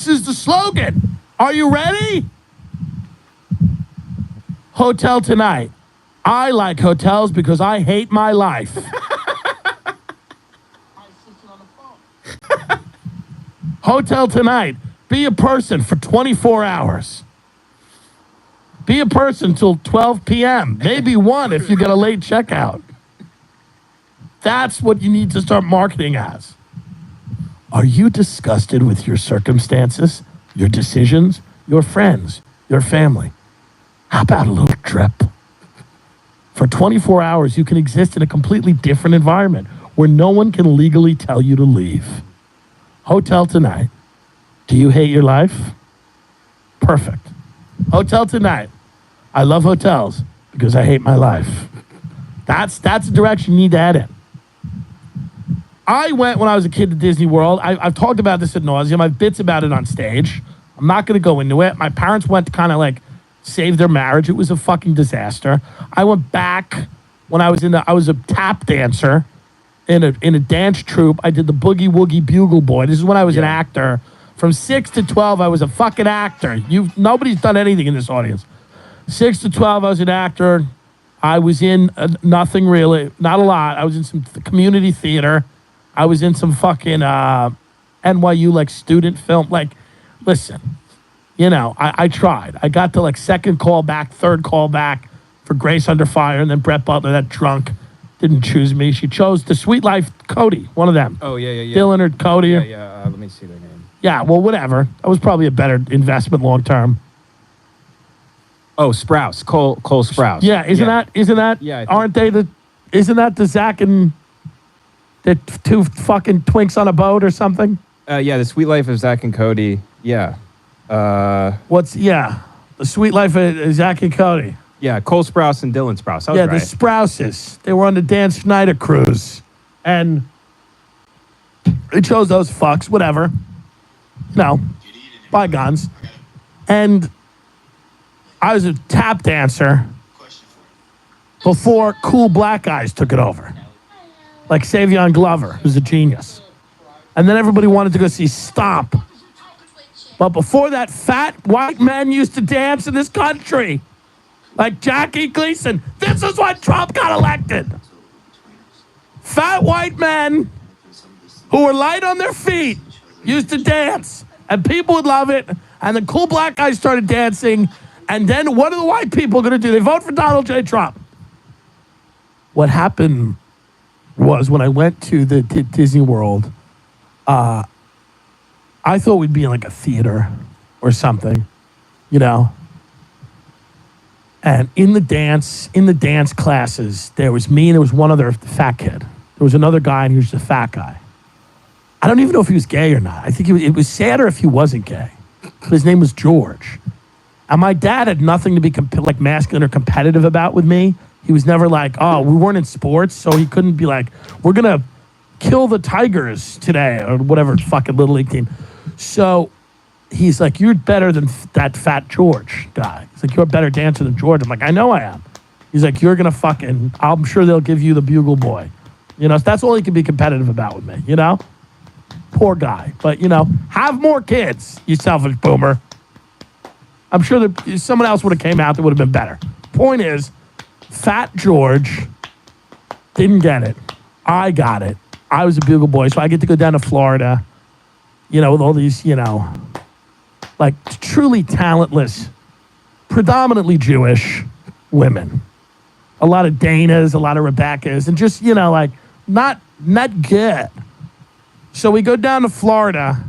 This is the slogan. Are you ready? Hotel Tonight. I like hotels because I hate my life. Hotel Tonight. Be a person for 24 hours. Be a person till 12 p.m. Maybe 1 if you get a late checkout. That's what you need to start marketing as. Are you disgusted with your circumstances, your decisions, your friends, your family? How about a little trip? For 24 hours, you can exist in a completely different environment where no one can legally tell you to leave. Hotel Tonight. Do you hate your life? Perfect. Hotel Tonight. I love hotels because I hate my life. That's the direction you need to head in. I went when I was a kid to Disney World. I've talked about this ad nauseum. I have bits about it on stage. I'm not going to go into it. My parents went to kind of like save their marriage. It was a fucking disaster. I went back when I was a tap dancer in a dance troupe. I did the Boogie Woogie Bugle Boy. This is when I was an actor. From 6 to 12, I was a fucking actor. Nobody's done anything in this audience. 6 to 12, I was an actor. I was in nothing really, not a lot. I was in some community theater. I was in some fucking NYU like student film. Like, listen, I tried. I got to like second call back, third call back for Grace Under Fire, and then Brett Butler, that drunk, didn't choose me. She chose the Sweet Life Cody, one of them. Oh, yeah. Dylan or Cody. Yeah. Let me see their name. Yeah, well, whatever. That was probably a better investment long term. Oh, Sprouse. Cole Sprouse. Yeah, isn't that? Yeah, aren't they isn't that the Zach and the two fucking twinks on a boat or something? Yeah, the Sweet Life of Zach and Cody. Yeah. The Sweet Life of Zach and Cody. Yeah, Cole Sprouse and Dylan Sprouse. The Sprouses. They were on the Dan Schneider cruise. And they chose those fucks, whatever. Bygones. And I was a tap dancer before cool black guys took it over. Like Savion Glover, who's a genius. And then everybody wanted to go see Stomp. But before that, fat white men used to dance in this country. Like Jackie Gleason. This is why Trump got elected. Fat white men who were light on their feet used to dance. And people would love it. And the cool black guys started dancing. And then what are the white people going to do? They vote for Donald J. Trump. What happened was when I went to the Disney World, I thought we'd be in like a theater or something, And in the dance classes, there was me and there was one other fat kid. There was another guy and he was a fat guy. I don't even know if he was gay or not. I think it was sadder if he wasn't gay. But his name was George. And my dad had nothing to be masculine or competitive about with me. He was never like, oh, we weren't in sports, so he couldn't be like, we're going to kill the Tigers today or whatever fucking Little League team. So he's like, you're better than that fat George guy. He's like, you're a better dancer than George. I'm like, I know I am. He's like, you're going to I'm sure they'll give you the Bugle Boy. So that's all he can be competitive about with me, Poor guy. But, have more kids, you selfish boomer. I'm sure that if someone else would have came out, that would have been better. Point is, fat George didn't get it. I got it. I was a Bugle Boy, so I get to go down to Florida, with all these, like truly talentless, predominantly Jewish women. A lot of Danas, a lot of Rebeccas, and just, not good. So we go down to Florida.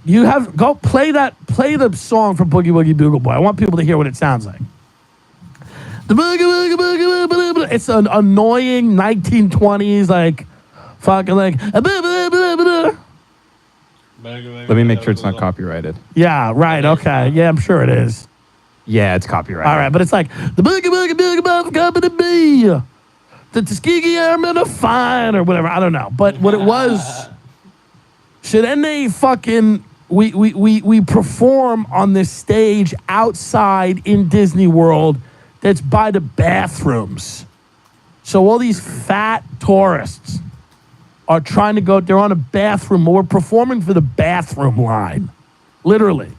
Go play the song from Boogie Woogie Bugle Boy. I want people to hear what it sounds like. The Boogie Woogie Boogie Boogie Boogie. It's an annoying 1920s, like, fucking like. Let me make sure it's not copyrighted. Yeah, right, okay. Yeah, I'm sure it is. Yeah, it's copyrighted. All right, but it's like, the Boogie Woogie Boogie Boogie Company B. The Tuskegee Airmen are fine, or whatever. I don't know. But what it was, so then they fucking, we perform on this stage outside in Disney World that's by the bathrooms. So all these fat tourists are trying to go, they're on a bathroom, we're performing for the bathroom line, literally.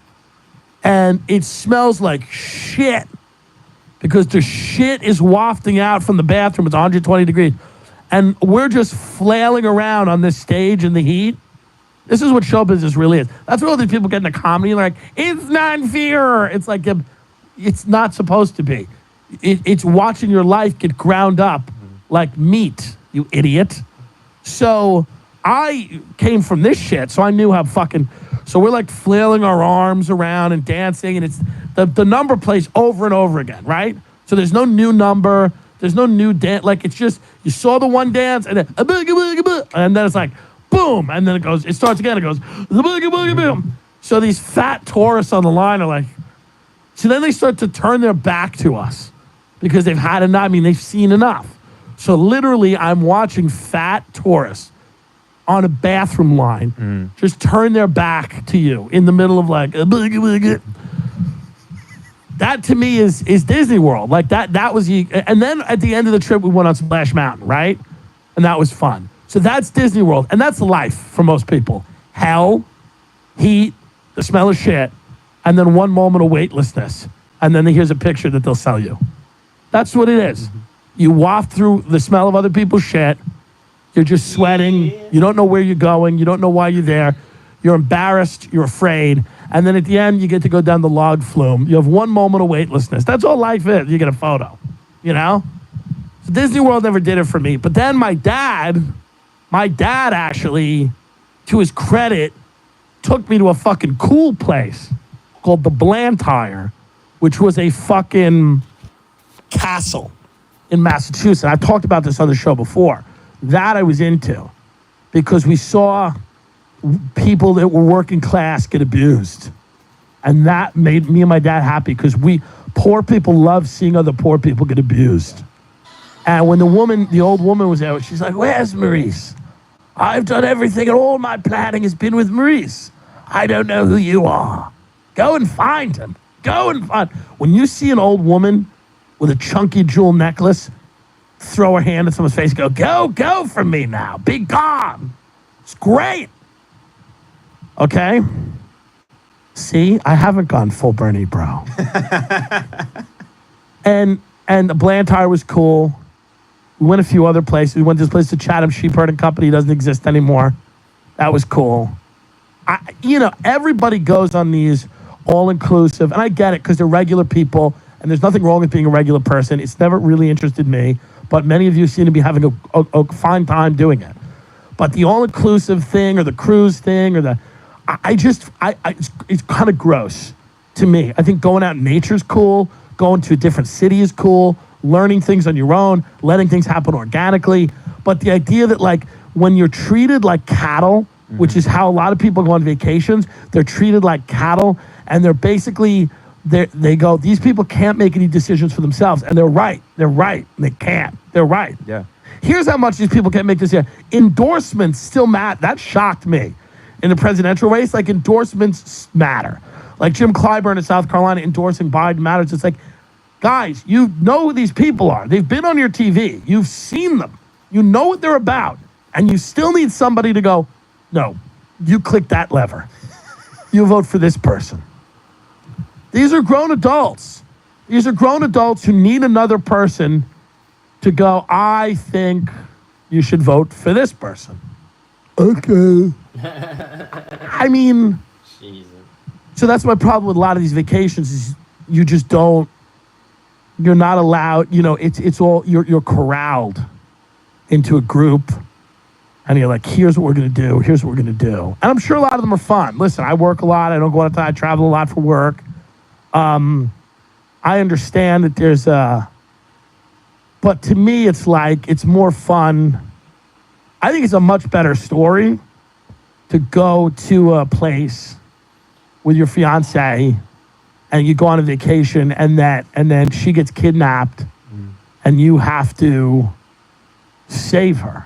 And it smells like shit because the shit is wafting out from the bathroom. It's 120 degrees. And we're just flailing around on this stage in the heat. This is what show business really is. That's where all these people get into comedy and they're like, it's not fair. It's like, it's not supposed to be. It's watching your life get ground up like meat, you idiot. So I came from this shit, so I knew how fucking... So we're like flailing our arms around and dancing, and it's the number plays over and over again, right? So there's no new number, there's no new dance. Like it's just you saw the one dance, and then it's like boom, and then it starts again. It goes boom. So these fat tourists on the line are like, so then they start to turn their back to us because they've had enough. I mean, they've seen enough. So literally, I'm watching fat tourists on a bathroom line, just turn their back to you in the middle of like, that to me is Disney World. Like that was, and then at the end of the trip, we went on Splash Mountain, right? And that was fun. So that's Disney World. And that's life for most people. Hell, heat, the smell of shit, and then one moment of weightlessness. And then here's a picture that they'll sell you. That's what it is. You waft through the smell of other people's shit. You're just sweating. You don't know where you're going. You don't know why you're there. You're embarrassed. You're afraid. And then at the end, you get to go down the log flume. You have one moment of weightlessness. That's all life is. You get a photo, you know? So Disney World never did it for me. But then my dad actually, to his credit, took me to a fucking cool place called the Blantyre, which was a fucking castle in Massachusetts. I've talked about this on the show before. That I was into because we saw people that were working class get abused. And that made me and my dad happy because poor people love seeing other poor people get abused. And when the old woman was there, she's like, where's Maurice? I've done everything and all my planning has been with Maurice. I don't know who you are. Go and find him. Go and find. When you see an old woman with a chunky jewel necklace, throw her hand in someone's face, go from me now. Be gone. It's great. Okay? See, I haven't gone full Bernie, bro. and the Blantyre was cool. We went a few other places. We went to this place, the Chatham Sheep Herding Company. It doesn't exist anymore. That was cool. Everybody goes on these all-inclusive, and I get it because they're regular people, and there's nothing wrong with being a regular person. It's never really interested me. But many of you seem to be having a fine time doing it. But the all-inclusive thing or the cruise thing or it's kind of gross to me. I think going out in nature is cool. Going to a different city is cool. Learning things on your own. Letting things happen organically. But the idea that like when you're treated like cattle, which is how a lot of people go on vacations, they're treated like cattle and they're basically... They go, these people can't make any decisions for themselves. And they're right. They can't. They're right. Yeah. Here's how much these people can't make decisions. Endorsements still matter. That shocked me. In the presidential race, like endorsements matter. Like Jim Clyburn in South Carolina endorsing Biden matters. It's like, guys, you know who these people are. They've been on your TV. You've seen them. You know what they're about. And you still need somebody to go, no, you click that lever. You vote for this person. These are grown adults. These are grown adults who need another person to go, I think you should vote for this person. Okay. I mean, Jesus. So that's my problem with a lot of these vacations is you just don't, you're not allowed, it's all, you're corralled into a group and you're like, here's what we're going to do. Here's what we're going to do. And I'm sure a lot of them are fun. Listen, I work a lot. I don't go out of time. I travel a lot for work. I understand that there's but to me, it's like, it's more fun. I think it's a much better story to go to a place with your fiance and you go on a vacation and then she gets kidnapped and you have to save her.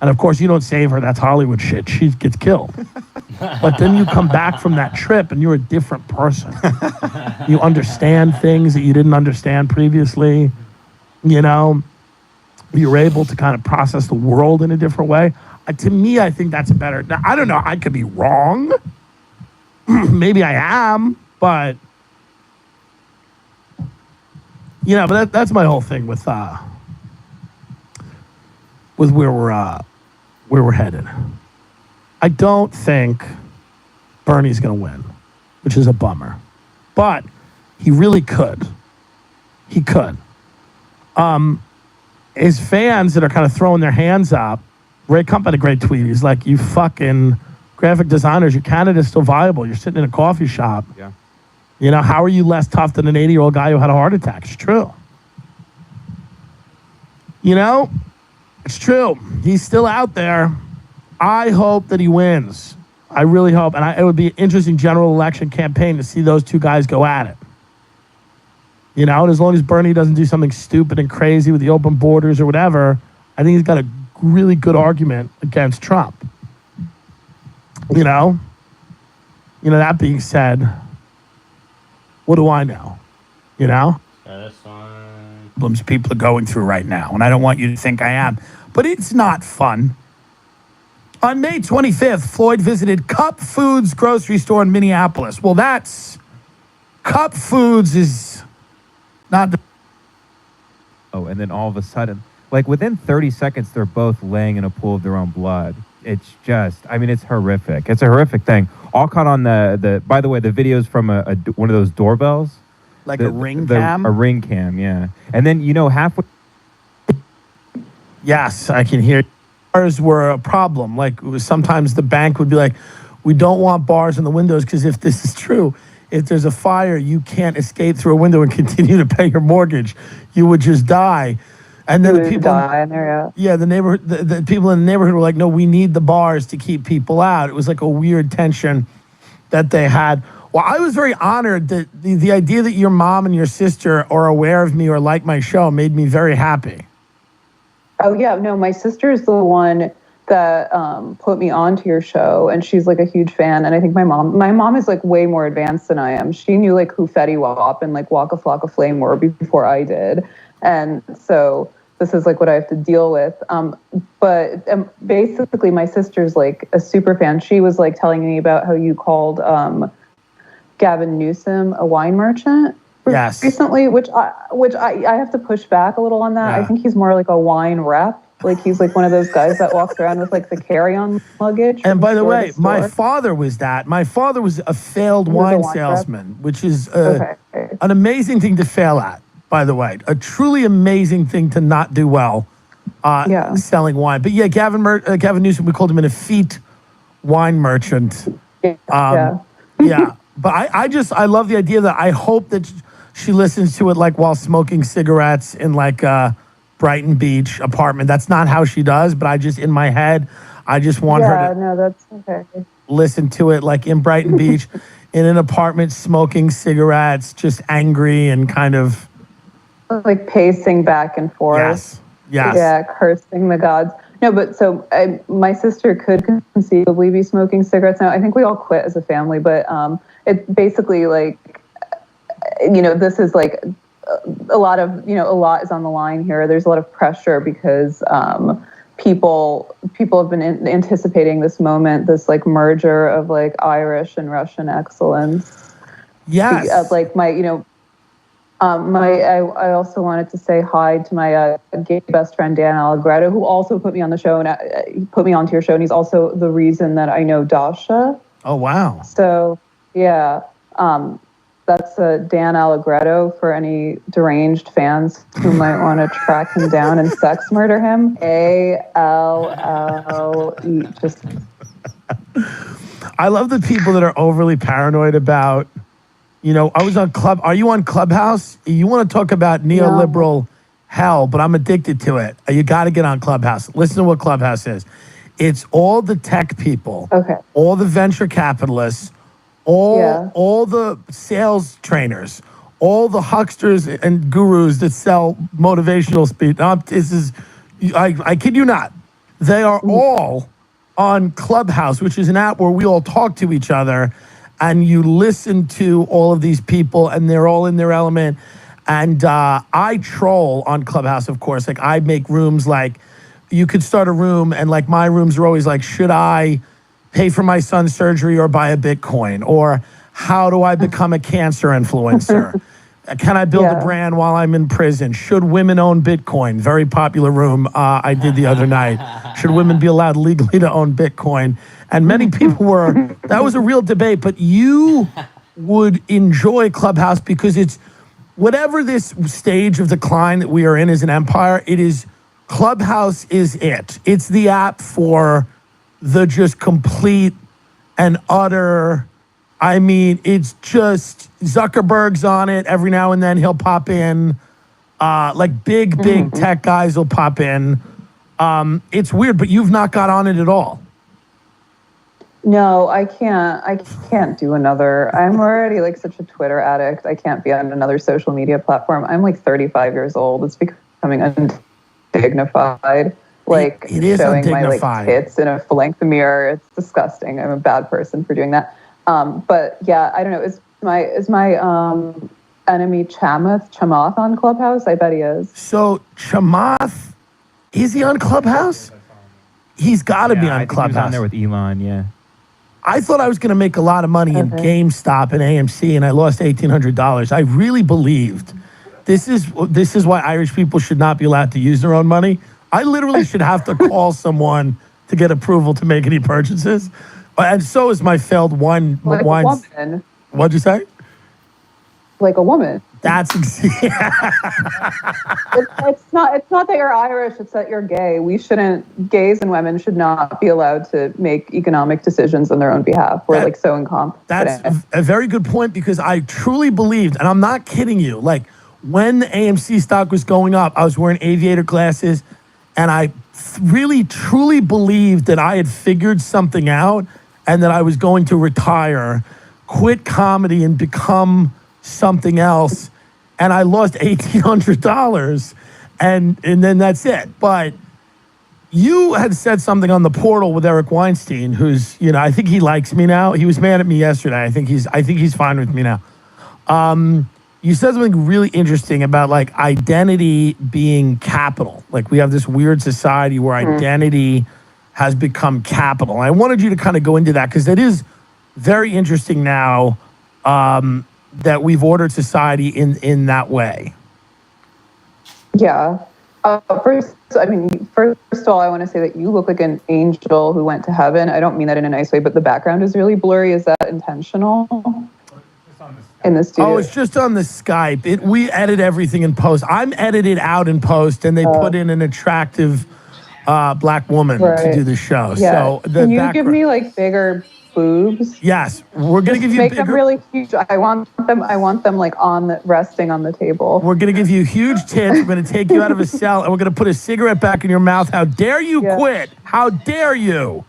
And of course, you don't save her. That's Hollywood shit. She gets killed. But then you come back from that trip and you're a different person. You understand things that you didn't understand previously. You're able to kind of process the world in a different way. To me, I think that's a better. Now, I don't know. I could be wrong. Maybe I am, but but that's my whole thing with where we're headed. I don't think Bernie's going to win, which is a bummer, but he really could. He could. His fans that are kind of throwing their hands up. Ray Kump had a great tweet. He's like, "You fucking graphic designers, your candidate's still viable. You're sitting in a coffee shop. Yeah. How are you less tough than an 80-year-old guy who had a heart attack?" It's true. It's true. He's still out there. I hope that he wins. I really hope. And it would be an interesting general election campaign to see those two guys go at it. And as long as Bernie doesn't do something stupid and crazy with the open borders or whatever, I think he's got a really good argument against Trump. That being said, what do I know? That's fine. Problems people are going through right now, and I don't want you to think I am, but it's not fun. On May 25th, Floyd visited Cup Foods grocery store in Minneapolis. Well, Cup Foods is not the... Oh, and then all of a sudden, like within 30 seconds, they're both laying in a pool of their own blood. It's just, it's horrific. It's a horrific thing. All caught on by the way, the videos from one of those doorbells. Like a ring cam? A ring cam, yeah. And then, halfway... Yes, I can hear. Bars were a problem. Like sometimes the bank would be like, "We don't want bars in the windows because if this is true, if there's a fire, you can't escape through a window and continue to pay your mortgage. You would just die." And then the people, the neighborhood, the people in the neighborhood were like, "No, we need the bars to keep people out." It was like a weird tension that they had. Well, I was very honored that the idea that your mom and your sister are aware of me or like my show made me very happy. Oh, yeah. No, my sister is the one that put me onto your show, and she's like a huge fan. And I think my mom is like way more advanced than I am. She knew like who Fetty Wap and like Waka Flocka Flame were before I did. And so this is like what I have to deal with. But basically my sister's like a super fan. She was like telling me about how you called Gavin Newsom a wine merchant. Yes. Recently, which I have to push back a little on that. Yeah. I think he's more like a wine rep. Like he's like one of those guys that walks around with like the carry-on luggage. And by the way, my father was that. My father was a failed wine salesman, which is an amazing thing to fail at, by the way. A truly amazing thing to not do well selling wine. But yeah, Gavin Newsom, we called him an effete wine merchant. Yeah. But I love the idea that I hope that she listens to it like while smoking cigarettes in like a Brighton Beach apartment. That's not how she does, but in my head, I just want her to that's okay. Listen to it like in Brighton Beach, in an apartment, smoking cigarettes, just angry and kind of... Like pacing back and forth. Yes. Yeah, cursing the gods. No, but so my sister could conceivably be smoking cigarettes now. I think we all quit as a family, but it basically like, this is like a lot is on the line here. There's a lot of pressure because people have been anticipating this moment, this like merger of like Irish and Russian excellence. Yes. Like I also wanted to say hi to my gay best friend Dan Allegretto, who also put me on the show and he put me onto your show, and he's also the reason that I know Dasha. Oh wow! So yeah, that's Dan Allegretto for any deranged fans who might want to track him down and sex murder him. ALLE. Just. I love the people that are overly paranoid about. I was on Are you on Clubhouse? You want to talk about neoliberal hell, but I'm addicted to it. You got to get on Clubhouse. Listen to what Clubhouse is. It's all the tech people, all the venture capitalists, all the sales trainers, all the hucksters and gurus that sell motivational speech. I kid you not. They are all on Clubhouse, which is an app where we all talk to each other. And you listen to all of these people, and they're all in their element. And I troll on Clubhouse, of course. Like I make rooms like you could start a room, and like my rooms are always like, should I pay for my son's surgery or buy a Bitcoin? Or how do I become a cancer influencer? Can I build a brand while I'm in prison? Should women own Bitcoin? Very popular room I did the other night. Should women be allowed legally to own Bitcoin? And many people were, that was a real debate, but you would enjoy Clubhouse because it's, whatever this stage of decline that we are in as an empire, it is, Clubhouse is it. It's the app for the just complete and utter, I mean, it's just, Zuckerberg's on it. Every now and then he'll pop in. Like big tech guys will pop in. It's weird, but you've not got on it at all. No, I can't do another. I'm already like such a Twitter addict. I can't be on another social media platform. I'm like 35 years old. It's becoming undignified. Like it is showing undignified. my like tits in a full-length mirror. It's disgusting. I'm a bad person for doing that. But yeah, I don't know. Is my enemy Chamath on Clubhouse? I bet he is. So Chamath, is he on Clubhouse? He's got to be on I think he was Clubhouse. on there with Elon, yeah. I thought I was going to make a lot of money in GameStop and AMC, and I lost $1,800. I really believed this is why Irish people should not be allowed to use their own money. I literally should have to call someone to get approval to make any purchases. And so is my failed wine. Like a woman. What'd you say? Like a woman. That's It's not that you're Irish, it's that you're gay. Gays and women should not be allowed to make economic decisions on their own behalf. We're like so incompetent. That's a very good point, because I truly believed, and I'm not kidding you, like when the AMC stock was going up, I was wearing aviator glasses, and I really truly believed that I had figured something out and that I was going to retire, quit comedy, and become something else. And I lost $1,800, and then that's it. But you had said something on the portal with Eric Weinstein, who's, I think he likes me now. He was mad at me yesterday. I think he's fine with me now. You said something really interesting about like identity being capital. Like we have this weird society where identity has become capital. I wanted you to kind of go into that, because it is very interesting now that we've ordered society in that way. Yeah. First of all, I want to say that you look like an angel who went to heaven. I don't mean that in a nice way, but the background is really blurry. Is that intentional? In the studio? Oh, it's just on the Skype. We edit everything in post. I'm edited out in post, and they put in an attractive black woman to do the show. Yeah. So Can you give me like bigger boobs? Yes, we're gonna give you make bigger, them really huge. I want them like resting on the table. We're gonna give you huge tits. We're gonna take you out of a cell, and we're gonna put a cigarette back in your mouth. How dare you quit? How dare you?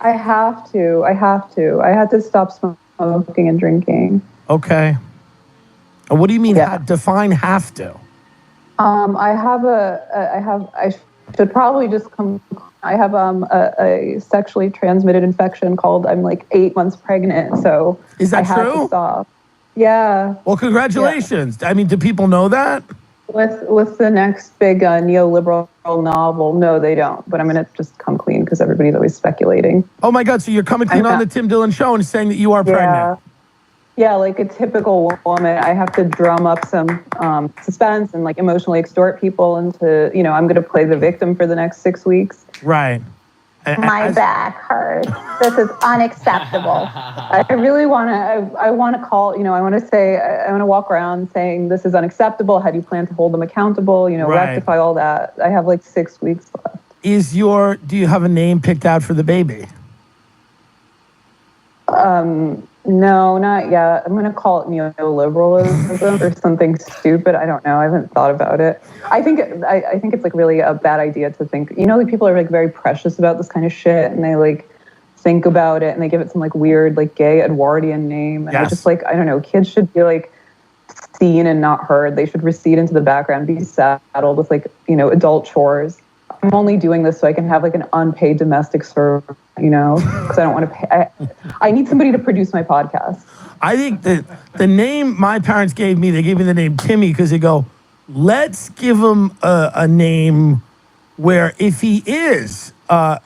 I have to. I had to stop smoking and drinking. Okay. What do you mean? Define have to. I should probably just come. I have a sexually transmitted infection called, I'm like 8 months pregnant, so is that I true? had to stop. Yeah. Well, congratulations. Yeah. I mean, do people know that? With the next big neoliberal novel, no, they don't. But I'm gonna just come clean because everybody's always speculating. Oh my God! So you're coming clean on the Tim Dillon Show and saying that you are pregnant? Yeah, like a typical woman, I have to drum up some suspense and like emotionally extort people into, I'm going to play the victim for the next 6 weeks. Right. My back hurts. This is unacceptable. I really want to, I want to call, I want to walk around saying this is unacceptable. How do you plan to hold them accountable? Rectify all that. I have like 6 weeks left. Do you have a name picked out for the baby? No, not yet. I'm going to call it neoliberalism or something stupid. I don't know. I haven't thought about it. I think it's like really a bad idea to think, like people are like very precious about this kind of shit, and they like think about it and they give it some like weird like gay Edwardian name. And I just like, I don't know, kids should be like seen and not heard. They should recede into the background, be saddled with like, adult chores. I'm only doing this so I can have like an unpaid domestic servant, because I don't want to pay. I need somebody to produce my podcast. I think that the name my parents gave me, they gave me the name Timmy because they go, let's give him a name where if he is a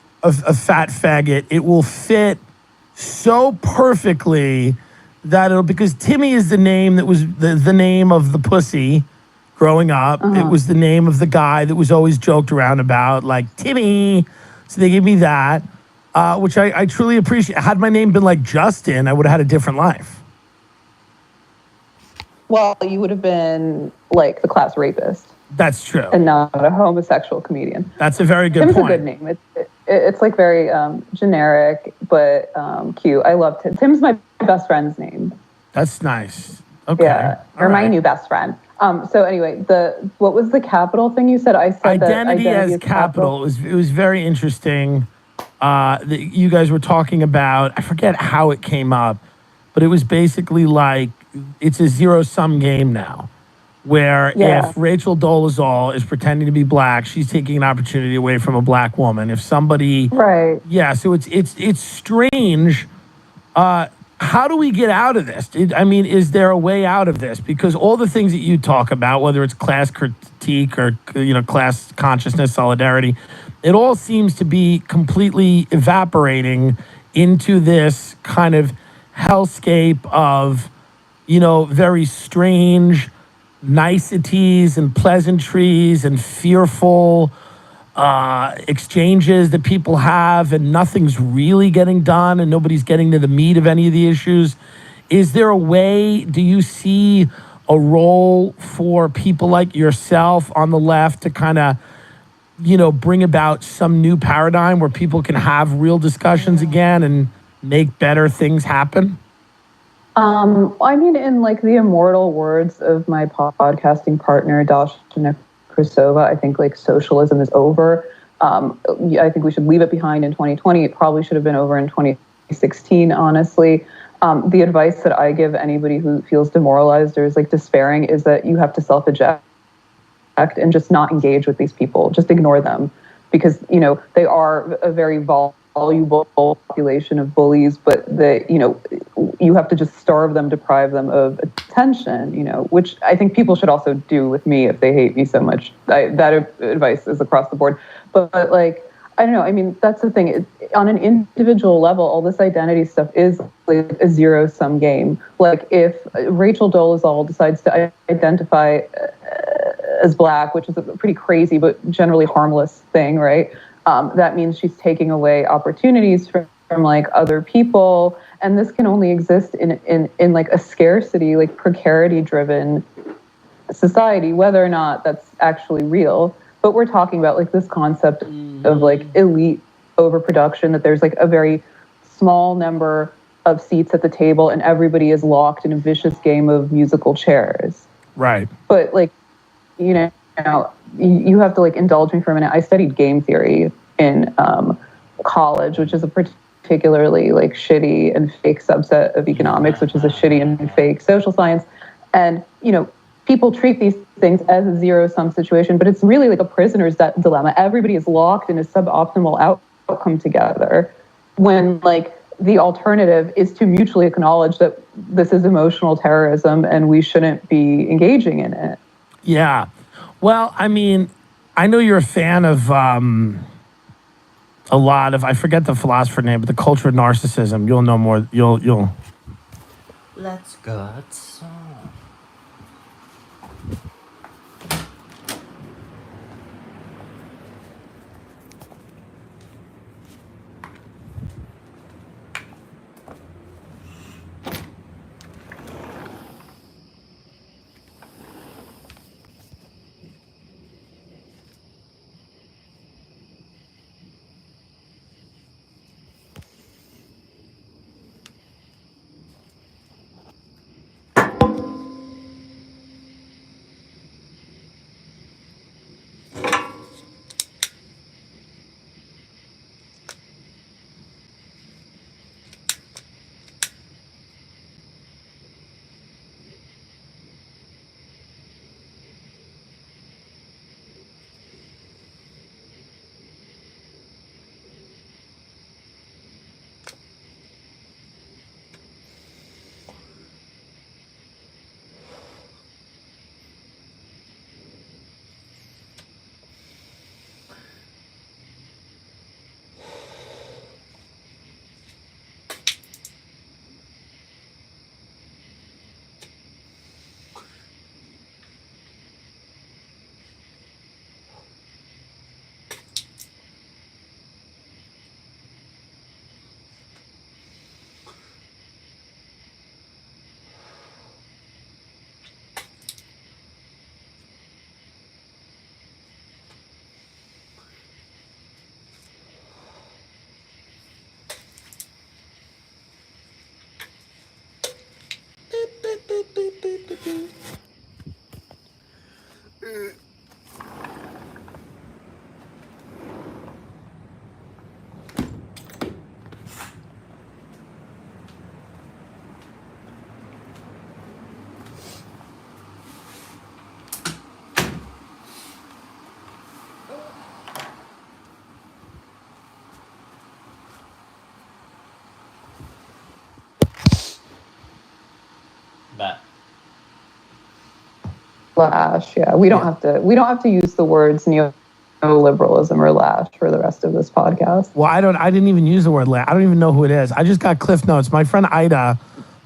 fat faggot, it will fit so perfectly that it'll, because Timmy is the name that was the name of the pussy growing up. It was the name of the guy that was always joked around about, like Timmy. So they gave me that, which I truly appreciate. Had my name been like Justin, I would have had a different life. Well, you would have been like the class rapist That's true. and not a homosexual comedian. That's a very good Tim's point. a good name. It's like very generic, but cute. I love Tim. Tim's my best friend's name. That's nice. Okay. Yeah, or All my right. new best friend. So anyway, what was the capital thing you said? I said Identity that as capital. It was very interesting. That you guys were talking about. I forget how it came up, but it was basically like it's a zero-sum game now, where Yeah. if Rachel Dolezal is pretending to be black, she's taking an opportunity away from a black woman. If somebody, Right. yeah, so it's strange. How do we get out of this? I mean, is there a way out of this? Because all the things that you talk about, whether it's class critique or class consciousness, solidarity, it all seems to be completely evaporating into this kind of hellscape of, very strange niceties and pleasantries and fearful exchanges that people have, and nothing's really getting done and nobody's getting to the meat of any of the issues. Is there a way, do you see a role for people like yourself on the left to kind of, bring about some new paradigm where people can have real discussions again and make better things happen? I mean, in like the immortal words of my podcasting partner, Dashna Krasova, I think like socialism is over. I think we should leave it behind in 2020. It probably should have been over in 2016, honestly. The advice that I give anybody who feels demoralized or is like despairing is that you have to self-eject and just not engage with these people. Just ignore them, because, they are a very valuable population of bullies, but you have to just starve them, deprive them of attention, which I think people should also do with me if they hate me so much. That advice is across the board. But like, I don't know. I mean, that's the thing. On an individual level, all this identity stuff is like a zero-sum game. Like if Rachel Dolezal decides to identify as black, which is a pretty crazy but generally harmless thing, right? That means she's taking away opportunities from like other people, and this can only exist in like a scarcity, like precarity-driven society, whether or not that's actually real. But we're talking about like this concept of like elite overproduction, that there's like a very small number of seats at the table and everybody is locked in a vicious game of musical chairs. Right. But like, you have to like indulge me for a minute. I studied game theory in college, which is a particularly like shitty and fake subset of economics, which is a shitty and fake social science. And, people treat these things as a zero-sum situation, but it's really like a prisoner's dilemma. Everybody is locked in a suboptimal outcome together, when like the alternative is to mutually acknowledge that this is emotional terrorism and we shouldn't be engaging in it. Yeah. Well, I mean, I know you're a fan of a lot of, I forget the philosopher name, but the culture of narcissism. You'll know more. You'll. Let's go outside. That. Lash. Yeah, we don't have to use the words neoliberalism or lash for the rest of this podcast. Well, I didn't even use the word I don't even know who it is. I just got Cliff Notes. My friend Ida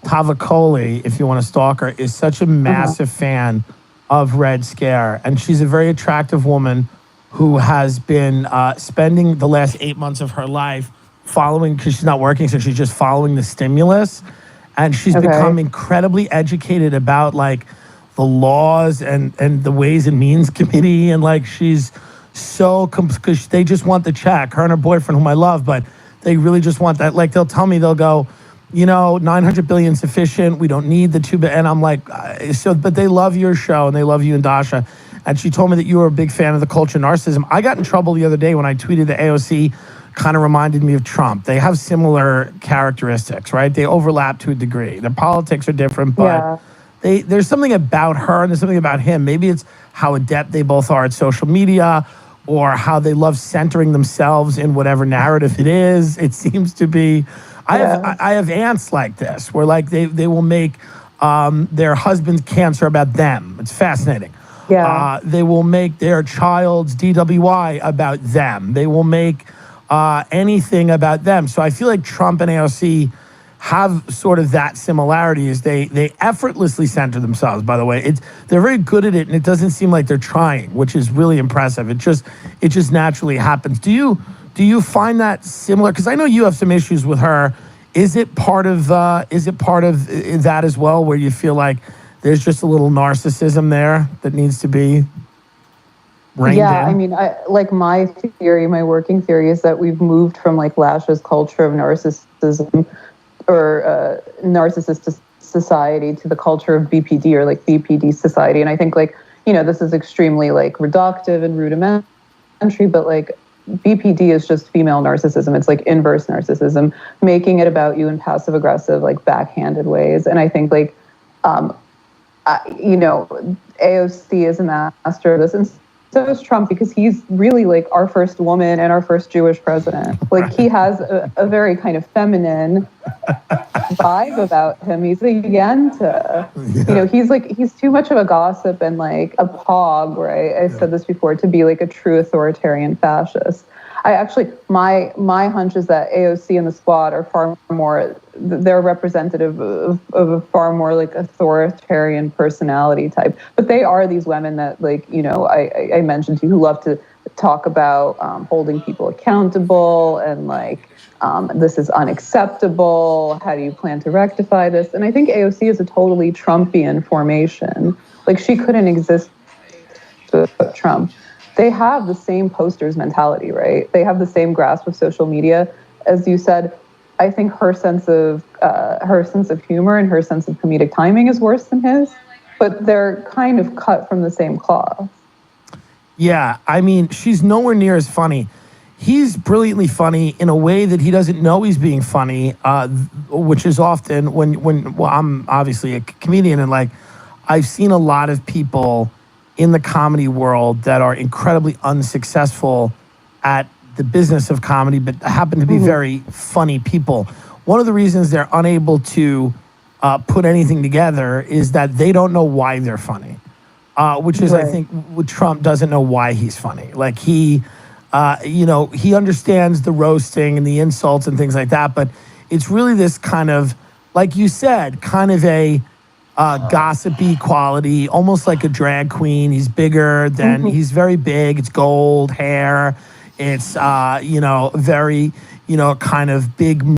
Tavakoli, if you want to stalk her, is such a massive fan of Red Scare. And she's a very attractive woman who has been spending the last 8 months of her life following, because she's not working, so she's just following the stimulus. And she's become incredibly educated about like the laws and the Ways and Means Committee. And like she's so, because they just want the check, her and her boyfriend, whom I love, but they really just want that. Like they'll tell me, they'll go, 900 billion sufficient. We don't need the 2 billion. And I'm like, but they love your show and they love you and Dasha. And she told me that you were a big fan of the culture of narcissism. I got in trouble the other day when I tweeted that AOC kind of reminded me of Trump. They have similar characteristics, right? They overlap to a degree. Their politics are different, but there's something about her and there's something about him. Maybe it's how adept they both are at social media, or how they love centering themselves in whatever narrative it is. It seems to be. I have aunts like this, where like they will make their husband's cancer about them. It's fascinating. Yeah. They will make their child's DWI about them. They will make anything about them. So I feel like Trump and AOC have sort of that similarity, is they effortlessly center themselves, by the way. They're very good at it, and it doesn't seem like they're trying, which is really impressive. It just naturally happens. Do you find that similar? Because I know you have some issues with her. Is it part of that as well, where you feel like there's just a little narcissism there that needs to be reined in? I mean, my working theory is that we've moved from like Lash's culture of narcissism or narcissist society to the culture of BPD, or like BPD society. And I think like, this is extremely like reductive and rudimentary, but like BPD is just female narcissism. It's like inverse narcissism, making it about you in passive aggressive, like backhanded ways. And I think like, AOC is a master of this. And so is Trump, because he's really like our first woman and our first Jewish president. Like he has a very kind of feminine vibe about him. He's a yenta. He's too much of a gossip and like a pog, right? I said this before, to be like a true authoritarian fascist. My hunch is that AOC and the squad are far more, they're representative of a far more like authoritarian personality type. But they are these women that like, I mentioned to you, who love to talk about holding people accountable and like, this is unacceptable. How do you plan to rectify this? And I think AOC is a totally Trumpian formation. Like she couldn't exist without Trump. They have the same posters mentality, right? They have the same grasp of social media. As you said, I think her sense of humor and her sense of comedic timing is worse than his, but they're kind of cut from the same cloth. Yeah, I mean, she's nowhere near as funny. He's brilliantly funny in a way that he doesn't know he's being funny, which is often when I'm obviously a comedian, and like I've seen a lot of people in the comedy world that are incredibly unsuccessful at the business of comedy, but happen to be very funny people. One of the reasons they're unable to put anything together is that they don't know why they're funny, which is, I think, what Trump doesn't know why he's funny. Like he understands the roasting and the insults and things like that, but it's really this kind of, like you said, kind of a gossipy quality, almost like a drag queen. He's bigger than, he's very big. It's gold hair. It's, very, kind of big